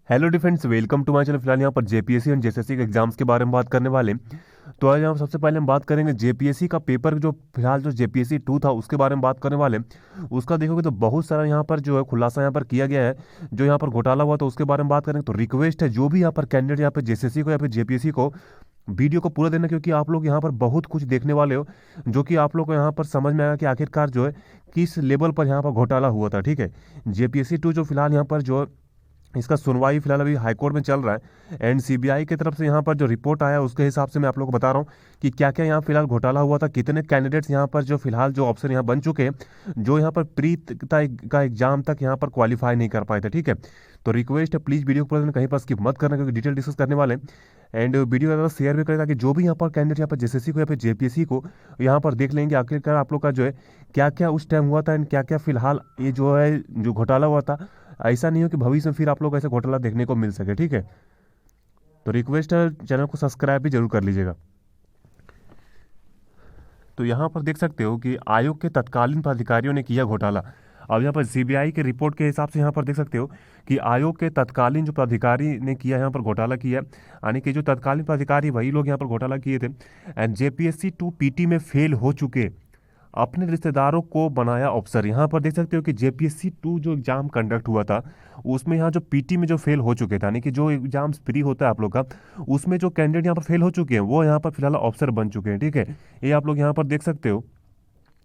Hello defence, welcome to my channel. फिलहाल यहाँ पर जेपीएससी और जेएसएससी के एग्जाम्स के बारे में बात करने वाले हैं। तो आज यहाँ सबसे पहले हम बात करेंगे जेपीएससी का पेपर, जो फिलहाल जो जेपीएससी 2 था उसके बारे में बात करने वाले हैं। उसका देखोगे तो बहुत सारा यहाँ पर जो है खुलासा यहाँ पर किया गया है, जो यहाँ पर घोटाला हुआ तो उसके बारे में बात करेंगे। तो रिक्वेस्ट है जो भी यहाँ पर कैंडिडेट यहाँ पर जेएसएससी को या फिर जेपीएससी को वीडियो को पूरा देना, क्योंकि आप लोग यहाँ पर बहुत कुछ देखने वाले हो जो कि आप लोग को यहाँ पर समझ में आएगा कि आखिरकार जो है किस लेवल पर यहाँ पर घोटाला हुआ था। ठीक है, जेपीएससी 2 जो फिलहाल यहाँ पर जो इसका सुनवाई फिलहाल अभी हाईकोर्ट में चल रहा है, एंड सीबीआई की तरफ से यहाँ पर जो रिपोर्ट आया उसके हिसाब से मैं आप लोगों को बता रहा हूँ कि क्या क्या यहाँ फिलहाल घोटाला हुआ था, कितने कैंडिडेट्स यहाँ पर जो फिलहाल जो ऑप्शन यहाँ बन चुके हैं, जो यहाँ पर प्री का एग्जाम तक यहाँ पर क्वालिफाई नहीं कर पाए थे। ठीक है, तो रिक्वेस्ट है प्लीज़ वीडियो को कहीं पर स्किप मत करना, क्योंकि डिटेल डिस्कस करने वाले हैं। एंड वीडियो ज़्यादा शेयर भी करें ताकि जो भी यहाँ पर कैंडिडेट यहाँ पर जेएसएससी को या फिर जेपीएससी को यहाँ पर देख लेंगे आखिरकार आप लोग का जो है क्या क्या उस टाइम हुआ था, एंड क्या क्या फिलहाल ये जो है जो घोटाला हुआ था। ऐसा नहीं हो कि भविष्य में फिर आप लोग ऐसे घोटाला देखने को मिल सके। ठीक है, तो रिक्वेस्ट है चैनल को सब्सक्राइब भी जरूर कर लीजिएगा। तो यहाँ पर देख सकते हो कि आयोग के तत्कालीन पदाधिकारियों ने किया घोटाला। अब यहाँ पर सीबीआई के रिपोर्ट के हिसाब से यहाँ पर देख सकते हो कि आयोग के तत्कालीन जो पदाधिकारी ने किया यहाँ पर घोटाला किया, यानी कि जो तत्कालीन पदाधिकारी वही लोग यहाँ पर घोटाला किए थे। एंड जेपीएससी 2 पीटी में फेल हो चुके अपने रिश्तेदारों को बनाया अफसर। यहाँ पर देख सकते हो कि जेपीएससी 2 जो एग्जाम कंडक्ट हुआ था उसमें यहाँ जो पीटी में जो फेल हो चुके थे, यानी कि जो एग्जाम्स फ्री होता है आप लोग का, उसमें जो कैंडिडेट यहाँ पर फेल हो चुके हैं वो यहाँ पर फिलहाल अफसर बन चुके हैं। ठीक है, ये आप लोग यहाँ पर देख सकते हो,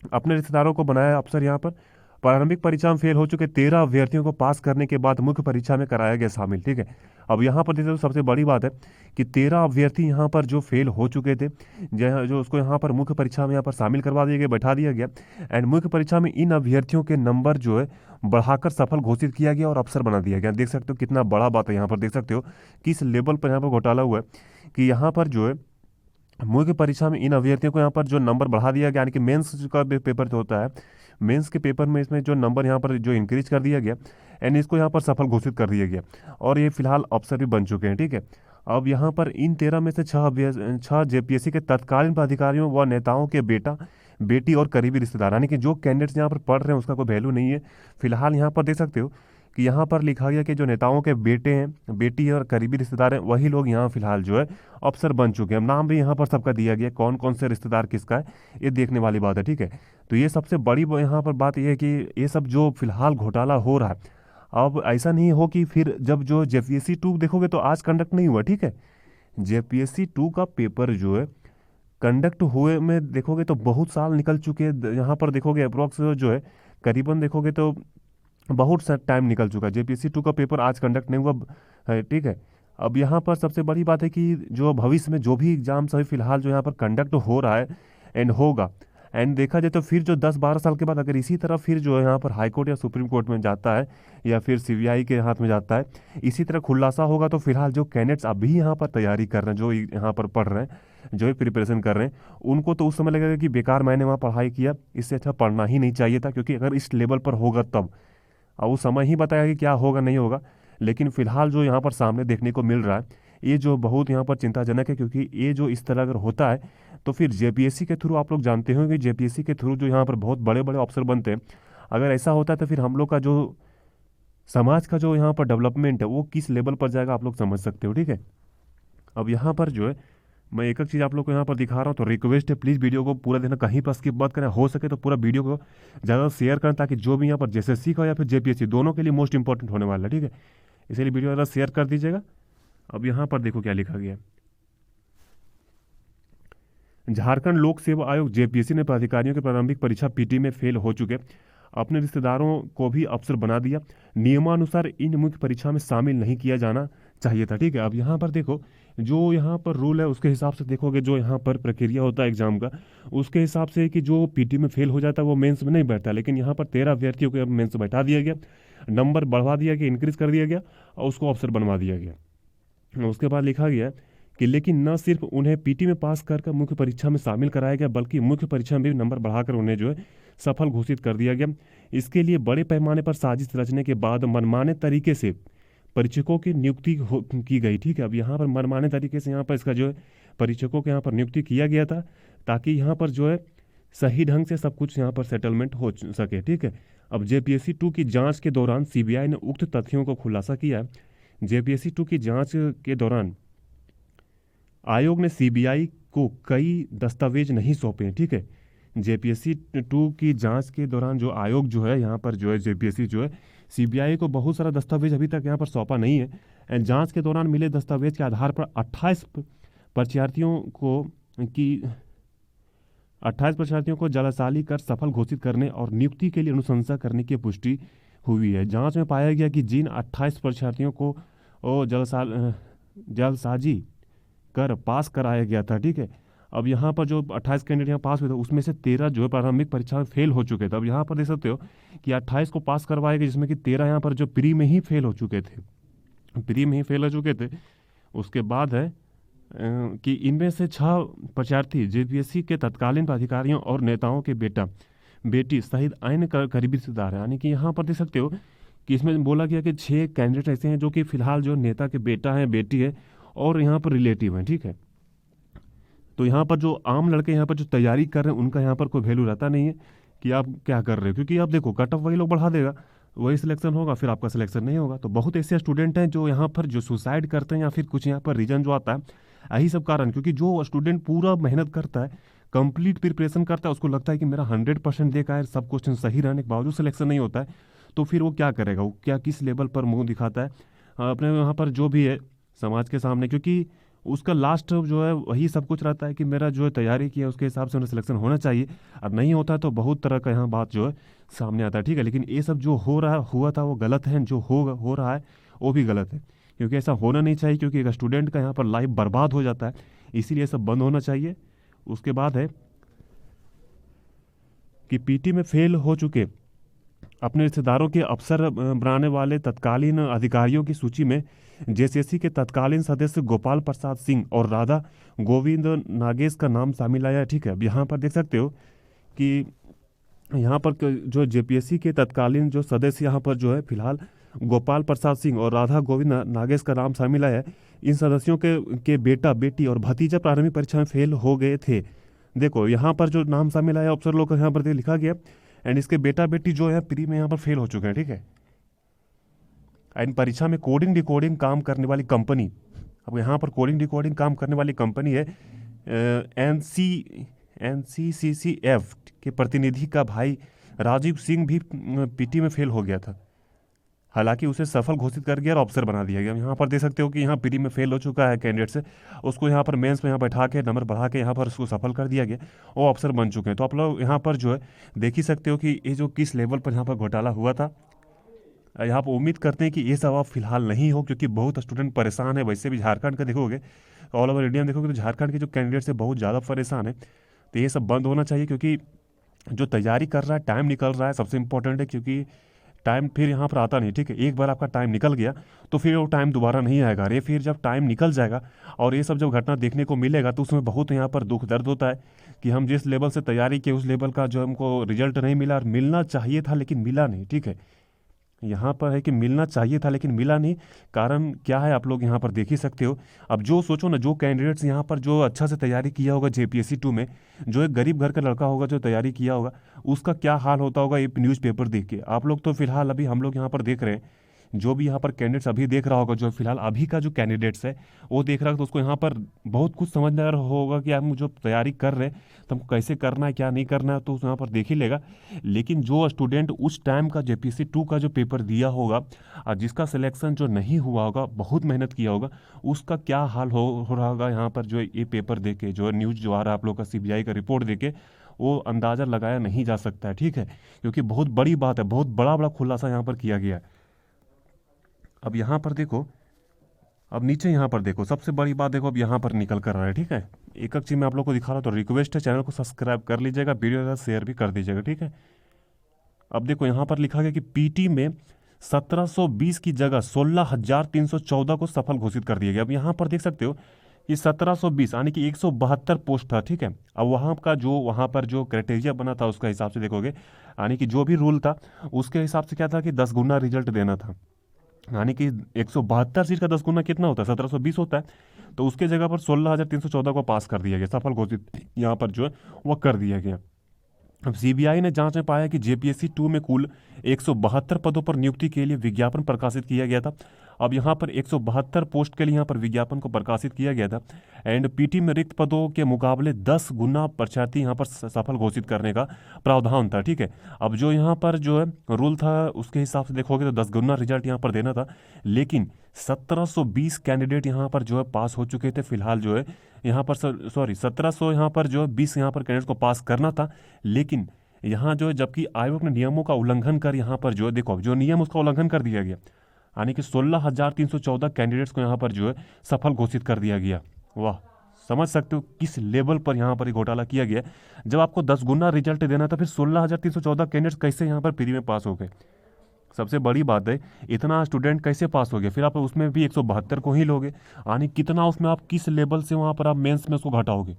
अपने रिश्तेदारों को बनाया अफसर। यहाँ पर प्रारंभिक परीक्षा में फेल हो चुके 13 अभ्यर्थियों को पास करने के बाद मुख्य परीक्षा में कराया गया शामिल। ठीक है, अब यहाँ पर देखो सबसे बड़ी बात है कि 13 अभ्यर्थी यहाँ पर जो फेल हो चुके थे, जो उसको यहाँ पर मुख्य परीक्षा में यहाँ पर शामिल करवा दिया गया, बैठा दिया गया। एंड मुख्य परीक्षा में इन अभ्यर्थियों के नंबर जो है बढ़ाकर सफल घोषित किया गया और अफसर बना दिया गया। देख सकते हो कितना बड़ा बात है। यहाँ पर देख सकते हो किस लेवल पर यहाँ पर घोटाला हुआ है कि यहाँ पर जो है मुख्य परीक्षा में इन अभ्यर्थियों को यहाँ पर जो नंबर बढ़ा दिया गया, यानी कि मेंस का पेपर जो होता है, मेंस के पेपर में इसमें जो नंबर यहाँ पर जो इंक्रीज कर दिया गया, एंड इसको यहाँ पर सफल घोषित कर दिया गया और ये फिलहाल अफसर भी बन चुके हैं। ठीक है, अब यहाँ पर इन 13 में से 6 जेपीएससी के तत्कालीन पदाधिकारियों व नेताओं के बेटा बेटी और करीबी रिश्तेदार, यानी कि जो कैंडिडेट्स यहाँ पर पढ़ रहे हैं उसका कोई वैल्यू नहीं है। फिलहाल यहाँ पर देख सकते हो कि यहाँ पर लिखा गया कि जो नेताओं के बेटे हैं, बेटी और करीबी रिश्तेदार हैं, वही लोग यहाँ फिलहाल जो है अफसर बन चुके हैं। नाम भी यहाँ पर सबका दिया गया, कौन कौन से रिश्तेदार किसका है ये देखने वाली बात है। ठीक है, तो ये सबसे बड़ी यहाँ पर बात यह है कि ये सब जो फिलहाल घोटाला हो रहा है, अब ऐसा नहीं हो कि फिर जब जो जेपीएससी 2 देखोगे तो आज कंडक्ट नहीं हुआ। ठीक है, जेपीएससी 2 का पेपर जो है कंडक्ट हुए में देखोगे तो बहुत साल निकल चुके हैं। यहाँ पर देखोगे अप्रोक्स जो है करीबन देखोगे तो बहुत सा टाइम निकल चुका है। जेपीएससी 2 का पेपर आज कंडक्ट नहीं हुआ है। ठीक है, अब यहाँ पर सबसे बड़ी बात है कि जो भविष्य में जो भी एग्जाम्स अभी फिलहाल जो यहाँ पर कंडक्ट हो रहा है एंड होगा, एंड देखा जाए तो फिर जो 10-12 साल के बाद अगर इसी तरह फिर जो है यहाँ पर हाई कोर्ट या सुप्रीम कोर्ट में जाता है या फिर सीबीआई के हाथ में जाता है, इसी तरह खुलासा होगा, तो फिलहाल जो कैंडिडेट्स अभी यहाँ पर तैयारी कर रहे हैं, जो यहाँ पर पढ़ रहे हैं, जो भी प्रिपरेशन कर रहे हैं, उनको तो उस समय लगेगा कि बेकार मैंने वहाँ पढ़ाई किया, इससे अच्छा पढ़ना ही नहीं चाहिए था, क्योंकि अगर इस लेवल पर होगा तब अब वो समय ही बताएगा कि क्या होगा नहीं होगा। लेकिन फिलहाल जो यहाँ पर सामने देखने को मिल रहा है ये जो बहुत यहाँ पर चिंताजनक है, क्योंकि ये जो इस तरह अगर होता है तो फिर जेपीएससी के थ्रू आप लोग जानते होंगे, जेपीएससी के थ्रू जो यहाँ पर बहुत बड़े बड़े अफसर बनते हैं, अगर ऐसा होता है तो फिर हम लोग का जो समाज का जो यहाँ पर डेवलपमेंट है वो किस लेवल पर जाएगा आप लोग समझ सकते हो। ठीक है, अब यहाँ पर जो है मैं एक एक चीज़ आप लोग को यहाँ पर दिखा रहा हूँ, तो रिक्वेस्ट है प्लीज़ वीडियो को पूरा देखना, कहीं पर स्किप मत करें, हो सके तो पूरा वीडियो को ज़्यादा शेयर करें ताकि जो भी यहाँ पर जेएसएससी का या फिर जेपीएससी दोनों के लिए मोस्ट इंपॉर्टेंट होने वाला है। ठीक है, इसीलिए वीडियो ज़्यादा शेयर कर दीजिएगा। अब यहाँ पर देखो क्या लिखा गया है। झारखंड लोक सेवा आयोग जेपीएससी ने पदाधिकारियों की प्रारंभिक परीक्षा पीटी में फेल हो चुके अपने रिश्तेदारों को भी अफसर बना दिया। नियमानुसार इन मुख्य परीक्षा में शामिल नहीं किया जाना चाहिए था। ठीक है, अब यहाँ पर देखो जो यहाँ पर रूल है उसके हिसाब से देखोगे, जो यहाँ पर प्रक्रिया होता है एग्जाम का उसके हिसाब से कि जो पीटी में फेल हो जाता है वो मेंस में नहीं बैठता, लेकिन यहाँ पर 13 अभ्यर्थियों को मेंस बैठा दिया गया, नंबर बढ़वा दिया गया, इंक्रीज कर दिया गया और उसको अफसर बनवा दिया गया। उसके बाद लिखा गया कि लेकिन न सिर्फ उन्हें पीटी में पास कर मुख्य परीक्षा में शामिल कराया गया, बल्कि मुख्य परीक्षा में भी नंबर बढ़ाकर उन्हें जो है सफल घोषित कर दिया गया। इसके लिए बड़े पैमाने पर साजिश रचने के बाद मनमाने तरीके से परीक्षकों की नियुक्ति की गई। ठीक है, अब यहाँ पर मनमाने तरीके से यहाँ पर इसका जो है परीक्षकों के यहाँ पर नियुक्ति किया गया था ताकि यहाँ पर जो है सही ढंग से सब कुछ यहाँ पर सेटलमेंट हो सके। ठीक है, अब जेपीएससी 2 की जांच के दौरान सीबीआई ने उक्त तथ्यों को खुलासा किया है। जेपीएससी 2 की जांच के दौरान आयोग ने सीबीआई को कई दस्तावेज नहीं सौंपे। ठीक है, जेपीएससी 2 की जांच के दौरान जो आयोग जो है यहाँ पर जो है जेपीएससी जो है सीबीआई को बहुत सारा दस्तावेज अभी तक यहाँ पर सौंपा नहीं है। एंड जांच के दौरान मिले दस्तावेज के आधार पर 28 परीक्षार्थियों को जालसाजी कर सफल घोषित करने और नियुक्ति के लिए अनुशंसा करने की पुष्टि हुई है। जांच में पाया गया कि जिन 28 परीक्षार्थियों को जालसाजी कर पास कराया गया था, ठीक है, अब यहाँ पर जो 28 कैंडिडेट यहाँ पास हुए थे उसमें से 13 जो है प्रारंभिक परीक्षा में फेल हो चुके थे। अब यहाँ पर देख सकते हो कि 28 को पास करवाए गए, जिसमें कि 13 यहाँ पर जो प्री में ही फेल हो चुके थे। उसके बाद है कि इनमें से 6 परीक्षार्थी जेपीएससी के तत्कालीन अधिकारियों और नेताओं के बेटी सहित अन्य करीबी रिश्तेदार हैं। यानी कि यहाँ पर देख सकते हो कि इसमें बोला गया कि 6 कैंडिडेट ऐसे हैं जो कि फिलहाल जो नेता के बेटा है, बेटी है और यहाँ पर रिलेटिव हैं। ठीक है, तो यहाँ पर जो आम लड़के यहाँ पर जो तैयारी कर रहे हैं उनका यहाँ पर कोई वैल्यू रहता नहीं है कि आप क्या कर रहे हो, क्योंकि आप देखो कट ऑफ वही लोग बढ़ा देगा, वही सिलेक्शन होगा, फिर आपका सिलेक्शन नहीं होगा। तो बहुत ऐसे स्टूडेंट हैं जो यहाँ पर जो सुसाइड करते हैं या फिर कुछ यहाँ पर रीजन जो आता है, यही सब कारण, क्योंकि जो स्टूडेंट पूरा मेहनत करता है, कंप्लीट प्रिपरेशन करता है, उसको लगता है कि मेरा 100% देखा है, सब क्वेश्चन सही रहने के बावजूद सिलेक्शन नहीं होता है, तो फिर वो क्या करेगा, वो क्या किस लेवल पर मुंह दिखाता है अपने यहाँ पर जो भी है समाज के सामने, क्योंकि उसका लास्ट जो है वही सब कुछ रहता है कि मेरा जो है तैयारी किया उसके हिसाब से उन्हें सिलेक्शन होना चाहिए, और नहीं होता है तो बहुत तरह का यहाँ बात जो है सामने आता है। ठीक है, लेकिन ये सब जो हुआ था वो गलत है, जो हो रहा है वो भी गलत है, क्योंकि ऐसा होना नहीं चाहिए, क्योंकि एक स्टूडेंट का यहाँ पर लाइफ बर्बाद हो जाता है, इसीलिए सब बंद होना चाहिए। उसके बाद है कि पीटी में फेल हो चुके अपने रिश्तेदारों के अफसर बनाने वाले तत्कालीन अधिकारियों की सूची में जेसीएससी के तत्कालीन सदस्य गोपाल प्रसाद सिंह और राधा गोविंद नागेश का नाम शामिल आया। ठीक है, अब यहाँ पर देख सकते हो कि यहाँ पर जो जेपीएससी के तत्कालीन जो सदस्य यहाँ पर जो है फिलहाल गोपाल प्रसाद सिंह और राधा गोविंद नागेश का नाम शामिल आया है। इन सदस्यों के बेटा, बेटी और भतीजा प्रारंभिक परीक्षा में फेल हो गए थे। देखो यहाँ पर जो नाम शामिल आया अफसर लोग का यहाँ पर लिखा गया, एंड इसके बेटा बेटी जो है प्री में यहाँ पर फेल हो चुके हैं। ठीक है, एंड परीक्षा में कोडिंग डिकोडिंग काम करने वाली कंपनी, अब यहाँ पर कोडिंग डिकोडिंग काम करने वाली कंपनी है NCCCF के प्रतिनिधि का भाई राजीव सिंह भी पीटी में फेल हो गया था, हालांकि उसे सफल घोषित कर गया और अफसर बना दिया गया। यहाँ पर देख सकते हो कि यहाँ प्री में फेल हो चुका है कैंडिडेट से, उसको यहाँ पर मेंस में यहाँ बैठा के नंबर बढ़ा के यहाँ पर उसको सफल कर दिया गया, वो अफसर बन चुके हैं। तो आप लोग यहाँ पर जो है देख ही सकते हो कि ये जो किस लेवल पर यहाँ पर घोटाला हुआ था। यहाँ पर उम्मीद करते हैं कि ये सब अब फिलहाल नहीं हो, क्योंकि बहुत स्टूडेंट परेशान है। वैसे भी झारखंड का देखोगे, ऑल ओवर इंडिया में देखोगे तो झारखंड के जो कैंडिडेट्स है बहुत ज़्यादा परेशान है। तो ये सब बंद होना चाहिए, क्योंकि जो तैयारी कर रहा है टाइम निकल रहा है, सबसे इम्पोर्टेंट है, क्योंकि टाइम फिर यहाँ पर आता नहीं। ठीक है, एक बार आपका टाइम निकल गया तो फिर वो टाइम दोबारा नहीं आएगा। अरे फिर जब टाइम निकल जाएगा और ये सब जब घटना देखने को मिलेगा तो उसमें बहुत यहाँ पर दुख दर्द होता है कि हम जिस लेवल से तैयारी किए उस लेवल का जो हमको रिजल्ट नहीं मिला, और मिलना चाहिए था लेकिन मिला नहीं। ठीक है, यहाँ पर है कि मिलना चाहिए था लेकिन मिला नहीं। कारण क्या है आप लोग यहाँ पर देख ही सकते हो। अब जो सोचो ना, जो कैंडिडेट्स यहाँ पर जो अच्छा से तैयारी किया होगा जेपीएससी 2 में, जो एक गरीब घर का लड़का होगा जो तैयारी किया होगा, उसका क्या हाल होता होगा ये न्यूज़पेपर देख के। आप लोग तो फिलहाल अभी हम लोग यहाँ पर देख रहे हैं, जो भी यहाँ पर कैंडिडेट्स अभी देख रहा होगा, जो फिलहाल अभी का जो कैंडिडेट्स है वो देख रहा है, तो उसको यहाँ पर बहुत कुछ समझ में आ रहा होगा कि हम जो तैयारी कर रहे हैं तो हमको कैसे करना है, क्या नहीं करना है, तो यहाँ पर देख ही लेगा। लेकिन जो स्टूडेंट उस टाइम का जेपीएससी 2 का जो पेपर दिया होगा और जिसका सिलेक्शन जो नहीं हुआ होगा, बहुत मेहनत किया होगा, उसका क्या हाल हो रहा होगा यहाँ पर जो ये पेपर दे के, जो न्यूज़ जो आ रहा है आप लोग का सीबीआई का रिपोर्ट दे के, वो अंदाज़ा लगाया नहीं जा सकता है। ठीक है, क्योंकि बहुत बड़ी बात है, बहुत बड़ा बड़ा खुलासा यहाँ पर किया गया है। अब यहाँ पर देखो, अब नीचे यहाँ पर देखो, सबसे बड़ी बात देखो अब यहाँ पर निकल कर रहा है। ठीक है, एक एक चीज़ मैं आप लोग को दिखा रहा हूँ, तो रिक्वेस्ट है चैनल को सब्सक्राइब कर लीजिएगा, वीडियो शेयर भी कर दीजिएगा। ठीक है, अब देखो यहाँ पर लिखा गया कि पीटी में 1720 की जगह 16,314 को सफल घोषित कर दिया गया। अब यहाँ पर देख सकते हो कि 1720 यानी कि 172 पोस्ट था। ठीक है, अब वहाँ का जो वहाँ पर जो क्राइटेरिया बना था उसका हिसाब से देखोगे, यानी कि जो भी रूल था उसके हिसाब से क्या था कि 10 गुना रिजल्ट देना था, यानी कि 172 सीट का 10 गुना कितना होता है, 1720 होता है। तो उसके जगह पर 16,314 को पास कर दिया गया, सफल घोषित यहाँ पर जो है वह कर दिया गया। अब सीबीआई ने जांच में पाया कि जेपीएससी 2 में कुल 172 पदों पर नियुक्ति के लिए विज्ञापन प्रकाशित किया गया था। अब यहाँ पर 172 पोस्ट के लिए यहाँ पर विज्ञापन को प्रकाशित किया गया था एंड पीटी में रिक्त पदों के मुकाबले 10 गुना परीक्षार्थी यहाँ पर सफल घोषित करने का प्रावधान था। ठीक है, अब जो यहाँ पर जो है रूल था उसके हिसाब से देखोगे तो 10 गुना रिजल्ट यहाँ पर देना था, लेकिन 1720 कैंडिडेट यहाँ पर जो है पास हो चुके थे। फिलहाल जो है यहाँ पर 1700 यहाँ पर जो है 20 यहाँ पर कैंडिडेट को पास करना था, लेकिन यहाँ जो है जबकि आयोग ने नियमों का उल्लंघन कर यहाँ पर जो है देखो जो नियम उसका उल्लंघन कर दिया गया, यानी कि 16,314 कैंडिडेट्स को यहाँ पर जो है सफल घोषित कर दिया गया। वाह, समझ सकते हो किस लेवल पर यहाँ पर घोटाला किया गया। जब आपको 10 गुना रिजल्ट देना था, फिर 16,314 कैंडिडेट्स कैसे यहाँ पर प्री में पास हो गए। सबसे बड़ी बात है इतना स्टूडेंट कैसे पास हो गया, फिर आप उसमें भी 172 को ही लोगे, यानी कितना उसमें आप किस लेवल से वहाँ पर आप मेंस में उसको घटाओगे।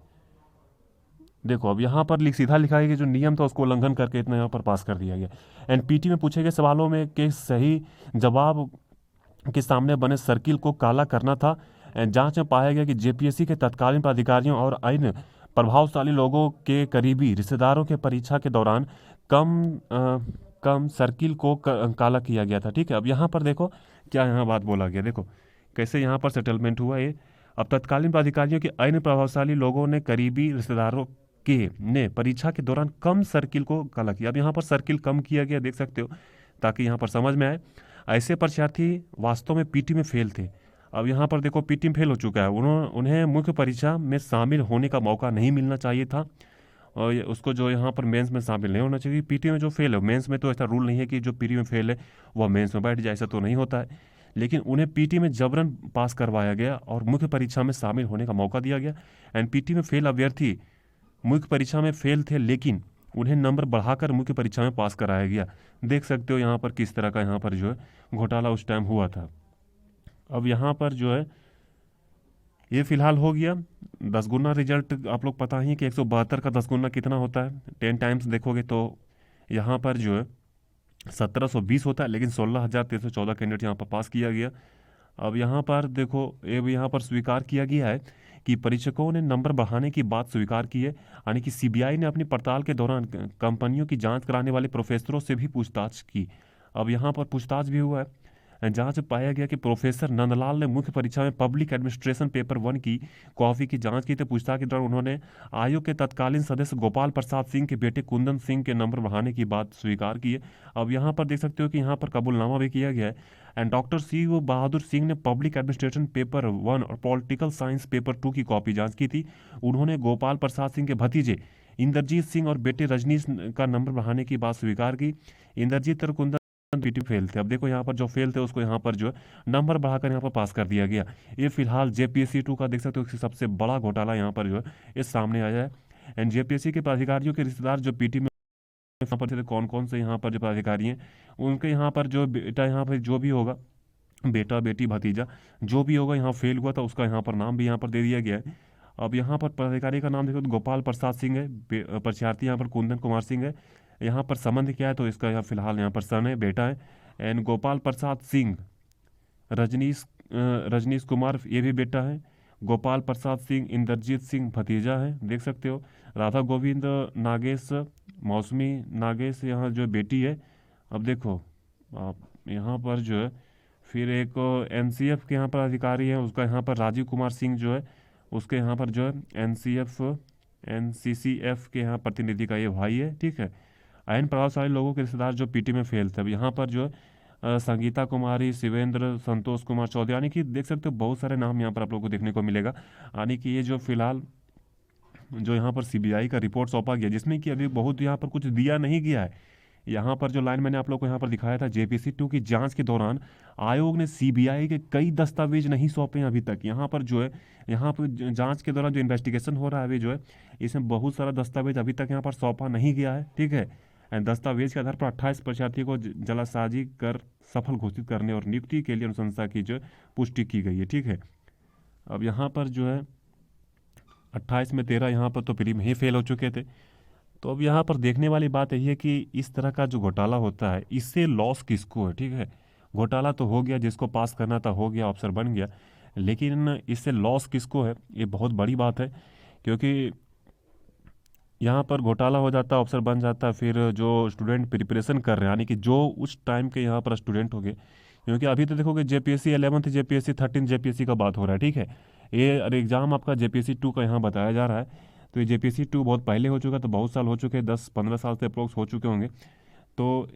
देखो अब यहाँ पर सीधा लिखा है कि जो नियम था उसको उल्लंघन करके इतना यहाँ पर पास कर दिया गया। एनपीटी में पूछे गए सवालों में के सही जवाब के सामने बने सर्किल को काला करना था। जांच में पाया गया कि जेपीएससी के तत्कालीन पदाधिकारियों और अन्य प्रभावशाली लोगों के करीबी रिश्तेदारों के परीक्षा के दौरान कम सर्किल को काला किया गया था। ठीक है, अब यहाँ पर देखो क्या यहाँ बात बोला गया, देखो कैसे यहाँ पर सेटलमेंट हुआ ये। अब तत्कालीन पदाधिकारियों के अन्य प्रभावशाली लोगों ने करीबी रिश्तेदारों के ने परीक्षा के दौरान कम सर्किल को काला किया। अब यहाँ पर सर्किल कम किया गया, देख सकते हो, ताकि यहाँ पर समझ में आए। ऐसे परीक्षार्थी वास्तव में पीटी में फेल थे। अब यहाँ पर देखो पीटी में फेल हो चुका है, उन्हें मुख्य परीक्षा में शामिल होने का मौका नहीं मिलना चाहिए था, और उसको जो यहाँ पर मेंस में शामिल नहीं होना चाहिए। पीटी में जो फेल है, मेंस में तो ऐसा रूल नहीं है कि जो पीटी में फेल है वह मेंस में बैठ जाए, ऐसा तो नहीं होता है, लेकिन उन्हें पीटी में जबरन पास करवाया गया और मुख्य परीक्षा में शामिल होने का मौका दिया गया। एंड पीटी में फेल अभ्यर्थी मुख्य परीक्षा में फेल थे, लेकिन उन्हें नंबर बढ़ाकर मुख्य परीक्षा में पास कराया गया। देख सकते हो यहाँ पर किस तरह का यहाँ पर जो है घोटाला उस टाइम हुआ था। अब यहाँ पर जो है ये फिलहाल हो गया 10 गुना रिजल्ट। आप लोग पता ही कि 172 का 10 गुना कितना होता है, 10 टाइम्स देखोगे तो यहाँ पर जो है 1720 होता है, लेकिन 16,314 कैंडिडेट यहाँ पर पास किया गया। अब यहाँ पर देखो ये भी यहाँ पर स्वीकार किया गया है कि परीक्षकों ने नंबर बढ़ाने की बात स्वीकार की है, यानी कि सीबीआई ने अपनी पड़ताल के दौरान कंपनियों की जांच कराने वाले प्रोफेसरों से भी पूछताछ की। अब यहाँ पर पूछताछ भी हुआ है। जांच में पाया गया कि प्रोफेसर नंदलाल ने मुख्य परीक्षा में पब्लिक एडमिनिस्ट्रेशन पेपर 1 की कॉपी की जांच की थी। पूछताछ के दौरान उन्होंने आयोग के तत्कालीन सदस्य गोपाल प्रसाद सिंह के बेटे कुंदन सिंह के नंबर बढ़ाने की बात स्वीकार की है। अब यहाँ पर देख सकते हो कि यहाँ पर कबूलनामा भी किया गया है। एंड डॉक्टर सी वो बहादुर सिंह ने पब्लिक एडमिनिस्ट्रेशन पेपर 1 और पॉलिटिकल साइंस पेपर 2 की कॉपी जांच की थी। उन्होंने गोपाल प्रसाद सिंह के भतीजे इंद्रजीत सिंह और बेटे रजनीश का नंबर बढ़ाने की बात स्वीकार की। इंद्रजीत और कुंदन पीटी फेल थे। अब देखो यहाँ पर जो फेल थे उसको यहाँ पर जो है नंबर बढ़ाकर यहाँ पर पास कर दिया गया। ये फिलहाल जेपीएससी 2 का देख सकते हो सबसे बड़ा घोटाला यहाँ पर जो है इस सामने आया है। एंड जेपीएससी के पदाधिकारियों के रिश्तेदार जो पीटी में यहाँ पर थे, कौन कौन से यहाँ पर जो पदाधिकारी हैं, उनके यहाँ पर जो बेटा यहाँ पर जो भी होगा, बेटा बेटी भतीजा जो भी होगा यहाँ फेल हुआ था उसका यहाँ पर नाम भी यहाँ पर दे दिया गया है। अब यहाँ पर पदाधिकारी का नाम देखो तो गोपाल प्रसाद सिंह है, परीक्षार्थी यहाँ पर कुंदन कुमार सिंह है। यहाँ पर संबंध क्या है तो इसका यहाँ फिलहाल यहाँ पर सन है, बेटा है। एंड गोपाल प्रसाद सिंह रजनीश कुमार ये भी बेटा है। गोपाल प्रसाद सिंह इंद्रजीत सिंह भतीजा है, देख सकते हो। राधा गोविंद नागेश मौसमी नागेश यहाँ जो बेटी है। अब देखो आप यहाँ पर जो है फिर एक एनसीएफ के यहाँ पर अधिकारी है, उसका यहाँ पर राजीव कुमार सिंह जो है उसके यहाँ पर जो है एनसीसीएफ के यहाँ प्रतिनिधि का ये भाई है। ठीक है, आयन प्रभावशाली लोगों के रिश्तेदार जो पीटी में फेल थे। अब यहाँ पर जो है संगीता कुमारी, शिवेंद्र, संतोष कुमार चौधरी, यानी कि देख सकते हो बहुत सारे नाम यहाँ पर आप लोगों को देखने को मिलेगा। यानी कि ये जो फिलहाल जो यहाँ पर सीबीआई का रिपोर्ट सौंपा गया, जिसमें कि अभी बहुत यहाँ पर कुछ दिया नहीं गया है। यहाँ पर जो लाइन मैंने आप लोग को यहाँ पर दिखाया था, जेपीसी 2 की जांच के दौरान आयोग ने सीबीआई के कई दस्तावेज नहीं सौंपे अभी तक। यहाँ पर जो है यहाँ पर जांच के दौरान जो इन्वेस्टिगेशन हो रहा है अभी जो है इसमें बहुत सारा दस्तावेज अभी तक यहाँ पर सौंपा नहीं गया है। ठीक है, दस्तावेज के आधार पर 28 परीक्षार्थियों को जलासाजी कर सफल घोषित करने और नियुक्ति के लिए अनुशंसा की जो पुष्टि की गई है। ठीक है, अब यहाँ पर जो है 28 में 13 यहाँ पर तो प्री में ही फेल हो चुके थे। तो अब यहाँ पर देखने वाली बात यही है कि इस तरह का जो घोटाला होता है इससे लॉस किसको है। ठीक है, घोटाला तो हो गया, जिसको पास करना था हो गया, अफसर बन गया, लेकिन इससे लॉस किसको है ये बहुत बड़ी बात है। क्योंकि यहाँ पर घोटाला हो जाता है, अफसर बन जाता है, फिर जो स्टूडेंट प्रिपरेशन कर रहे हैं यानी कि जो उस टाइम के यहाँ पर स्टूडेंट हो गए, क्योंकि अभी तो देखोगे जेपीएससी 11th, जेपीएससी 13, जेपीएससी का बात हो रहा है, ठीक है। ये एग्ज़ाम आपका जेपीएससी 2 का यहाँ बताया जा रहा है। तो ये जेपीएससी 2 बहुत पहले हो चुका, तो बहुत साल हो चुके हैं, 10-15 साल से अप्रोक्स हो चुके होंगे। तो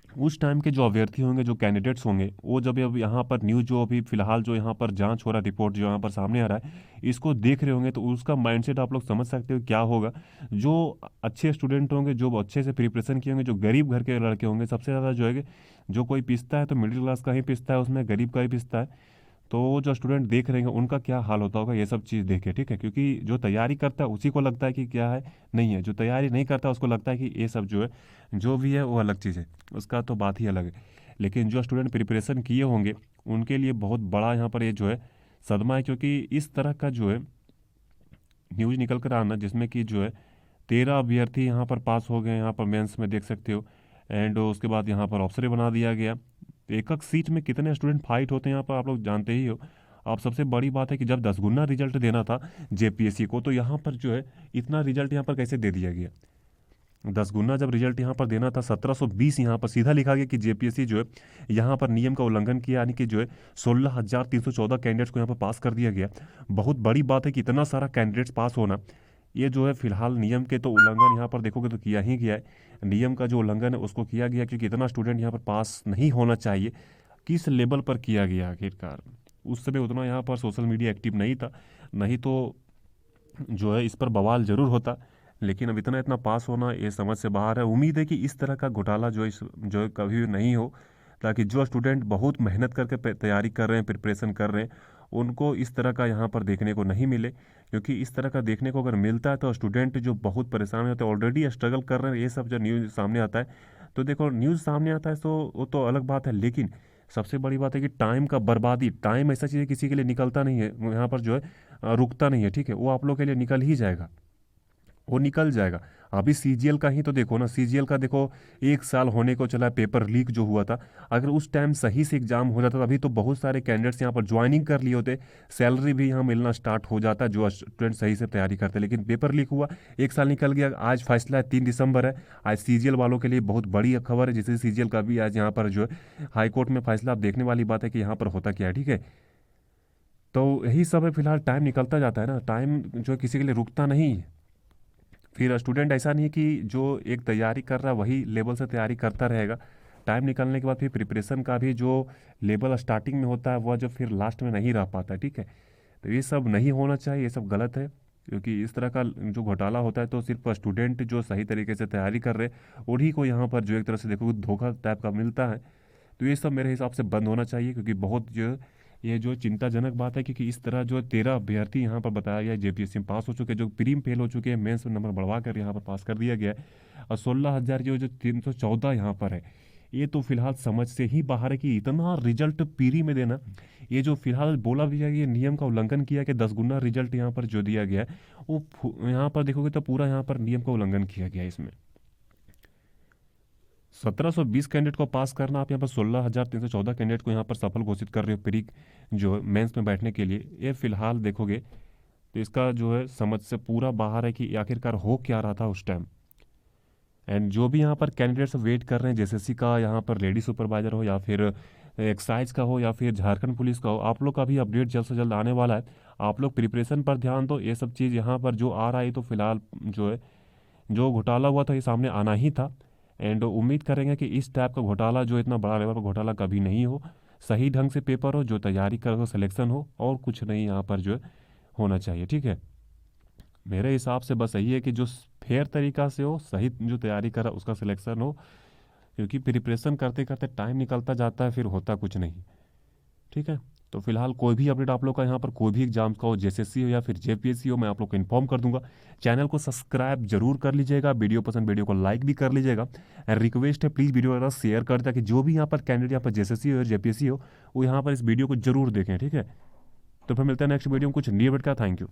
उस टाइम के जो अभ्यर्थी होंगे, जो कैंडिडेट्स होंगे, वो जब अब यहाँ पर न्यूज़ जो अभी फिलहाल जो यहाँ पर जांच हो रहा है, रिपोर्ट जो यहाँ पर सामने आ रहा है, इसको देख रहे होंगे, तो उसका माइंडसेट आप लोग समझ सकते हो क्या होगा। जो अच्छे स्टूडेंट होंगे, जो अच्छे से प्रिपरेशन किए होंगे, जो गरीब घर के लड़के होंगे, सबसे ज़्यादा जो है कि जो कोई पिसता है तो मिडिल क्लास का ही पिसता है, उसमें गरीब का ही पिसता है। तो वो जो स्टूडेंट देख रहे हैं उनका क्या हाल होता होगा, ये सब चीज़ देखे, ठीक है। क्योंकि जो तैयारी करता है उसी को लगता है कि क्या है, नहीं है। जो तैयारी नहीं करता उसको लगता है कि ये सब जो है, जो भी है वो अलग चीज़ है, उसका तो बात ही अलग है। लेकिन जो स्टूडेंट प्रिपरेशन किए होंगे उनके लिए बहुत बड़ा यहाँ पर ये जो है सदमा है, क्योंकि इस तरह का जो है न्यूज़ निकल कर आना, जिसमें कि जो है 13 अभ्यर्थी यहाँ पर पास हो गए, यहाँ पर मेंस में देख सकते हो। एंड उसके बाद यहाँ पर अफसर बना दिया गया। एक एक सीट में कितने स्टूडेंट फाइट होते हैं यहाँ पर आप लोग जानते ही हो। अब सबसे बड़ी बात है कि जब 10 गुना रिजल्ट देना था जेपीएससी को, तो यहाँ पर जो है इतना रिजल्ट यहाँ पर कैसे दे दिया गया। 10 गुना जब रिजल्ट यहाँ पर देना था, 1720 यहाँ पर सीधा लिखा गया कि जेपीएससी जो है यहाँ पर नियम का उल्लंघन किया, यानी कि जो है 16,314 कैंडिडेट्स को यहाँ पर पास कर दिया गया। बहुत बड़ी बात है कि इतना सारा कैंडिडेट्स पास होना, ये जो है फिलहाल नियम के तो उल्लंघन यहाँ पर देखोगे तो किया ही गया है। नियम का जो उल्लंघन है उसको किया गया, क्योंकि इतना स्टूडेंट यहाँ पर पास नहीं होना चाहिए। किस लेवल पर किया गया आखिरकार, उस समय उतना यहाँ पर सोशल मीडिया एक्टिव नहीं था, नहीं तो जो है इस पर बवाल जरूर होता। लेकिन अब इतना इतना पास होना ये समझ से बाहर है। उम्मीद है कि इस तरह का घोटाला जो है कभी भी नहीं हो, ताकि जो स्टूडेंट बहुत मेहनत करके तैयारी कर रहे हैं, प्रिपरेशन कर रहे हैं, उनको इस तरह का यहाँ पर देखने को नहीं मिले। क्योंकि इस तरह का देखने को अगर मिलता है तो स्टूडेंट जो बहुत परेशान होते हैं, ऑलरेडी स्ट्रगल कर रहे हैं, ये सब जो न्यूज़ सामने आता है, तो देखो न्यूज़ सामने आता है तो वो तो अलग बात है। लेकिन सबसे बड़ी बात है कि टाइम का बर्बादी, टाइम ऐसा चीज़ है किसी के लिए निकलता नहीं है, यहाँ पर जो है रुकता नहीं है, ठीक है। वो आप लोग के लिए निकल ही जाएगा, वो निकल जाएगा। अभी सीजीएल का ही तो देखो ना, सीजीएल का देखो 1 साल होने को चला, पेपर लीक जो हुआ था। अगर उस टाइम सही से एग्जाम हो जाता तो अभी तो बहुत सारे कैंडिडेट्स यहाँ पर ज्वाइनिंग कर लिए होते, सैलरी भी यहाँ मिलना स्टार्ट हो जाता जो स्टूडेंट सही से तैयारी करते। लेकिन पेपर लीक हुआ, 1 साल निकल गया। आज फैसला है, 3 दिसंबर है। आज सीजीएल वालों के लिए बहुत बड़ी खबर है, जिससे सीजीएल का भी आज यहाँ पर जो है हाईकोर्ट में फैसला। आप देखने वाली बात है कि यहाँ पर होता क्या है, ठीक है। तो यही सब है, फिलहाल टाइम निकलता जाता है ना, टाइम जो है किसी के लिए रुकता नहीं है। फिर स्टूडेंट ऐसा नहीं है कि जो एक तैयारी कर रहा है वही लेवल से तैयारी करता रहेगा। टाइम निकलने के बाद फिर प्रिपरेशन का भी जो लेवल स्टार्टिंग में होता है वह जो फिर लास्ट में नहीं रह पाता, ठीक है। तो ये सब नहीं होना चाहिए, ये सब गलत है। क्योंकि इस तरह का जो घोटाला होता है तो सिर्फ स्टूडेंट जो सही तरीके से तैयारी कर रहे हैं उन्हीं को यहाँ पर जो एक तरह से देखो धोखा टाइप का मिलता है। तो ये सब मेरे हिसाब से बंद होना चाहिए, क्योंकि बहुत जो ये जो चिंताजनक बात है। क्योंकि इस तरह जो 13 अभ्यर्थी यहाँ पर बताया गया जेपीएससी में पास हो चुके हैं, जो प्रीम फेल हो चुके हैं, मेंस में नंबर बढ़वा कर यहाँ पर पास कर दिया गया है। और 16,000 जो 314 यहाँ पर है, ये तो फिलहाल समझ से ही बाहर है कि इतना रिजल्ट पीरी में देना। ये जो फिलहाल बोला भी जाएगा, ये नियम का उल्लंघन किया कि 10 गुना रिजल्ट यहाँ पर जो दिया गया है, वो यहाँ पर देखोगे तो पूरा यहाँ पर नियम का उल्लंघन किया गया है। इसमें 1720 कैंडिडेट को पास करना, आप यहाँ पर 16,314 कैंडिडेट को यहाँ पर सफल घोषित कर रहे हो प्री जो मेंस में बैठने के लिए। ये फिलहाल देखोगे तो इसका जो है समझ से पूरा बाहर है कि आखिरकार हो क्या रहा था उस टाइम। एंड जो भी यहाँ पर कैंडिडेट्स वेट कर रहे हैं, जेएसएससी का यहाँ पर लेडी सुपरवाइजर हो या फिर एक्साइज का हो या फिर झारखंड पुलिस का हो, आप लोग का भी अपडेट जल्द से जल्द आने वाला है। आप लोग प्रिपरेशन पर ध्यान दो। ये सब चीज़ यहाँ पर जो आ रहा है तो फिलहाल जो है जो घोटाला हुआ था ये सामने आना ही था। एंड उम्मीद करेंगे कि इस टाइप का घोटाला जो इतना बड़ा लेवल पर घोटाला कभी नहीं हो, सही ढंग से पेपर हो, जो तैयारी कर हो सिलेक्शन हो, और कुछ नहीं यहाँ पर जो है होना चाहिए, ठीक है। मेरे हिसाब से बस यही है कि जो फेयर तरीका से हो, सही जो तैयारी करा उसका सिलेक्शन हो। क्योंकि प्रिपरेशन करते करते टाइम निकलता जाता है, फिर होता कुछ नहीं, ठीक है। तो फिलहाल कोई भी अपडेट आप लोग का यहाँ पर कोई भी एग्जाम्स का हो, जेएसएससी हो या फिर जेपीएससी हो, मैं आप लोग को इन्फॉर्म कर दूंगा। चैनल को सब्सक्राइब जरूर कर लीजिएगा, वीडियो पसंद वीडियो को लाइक भी कर लीजिएगा। रिक्वेस्ट है प्लीज़ वीडियो वगैरह शेयर कर, ताकि जो भी यहाँ पर कैंडिडेट यहाँ पर जेएसएससी हो या जेपीएससी हो वो यहाँ पर इस वीडियो को जरूर देखें, ठीक है। तो फिर मिलते हैं नेक्स्ट वीडियो में कुछ न्यू अपडेट का। Thank you.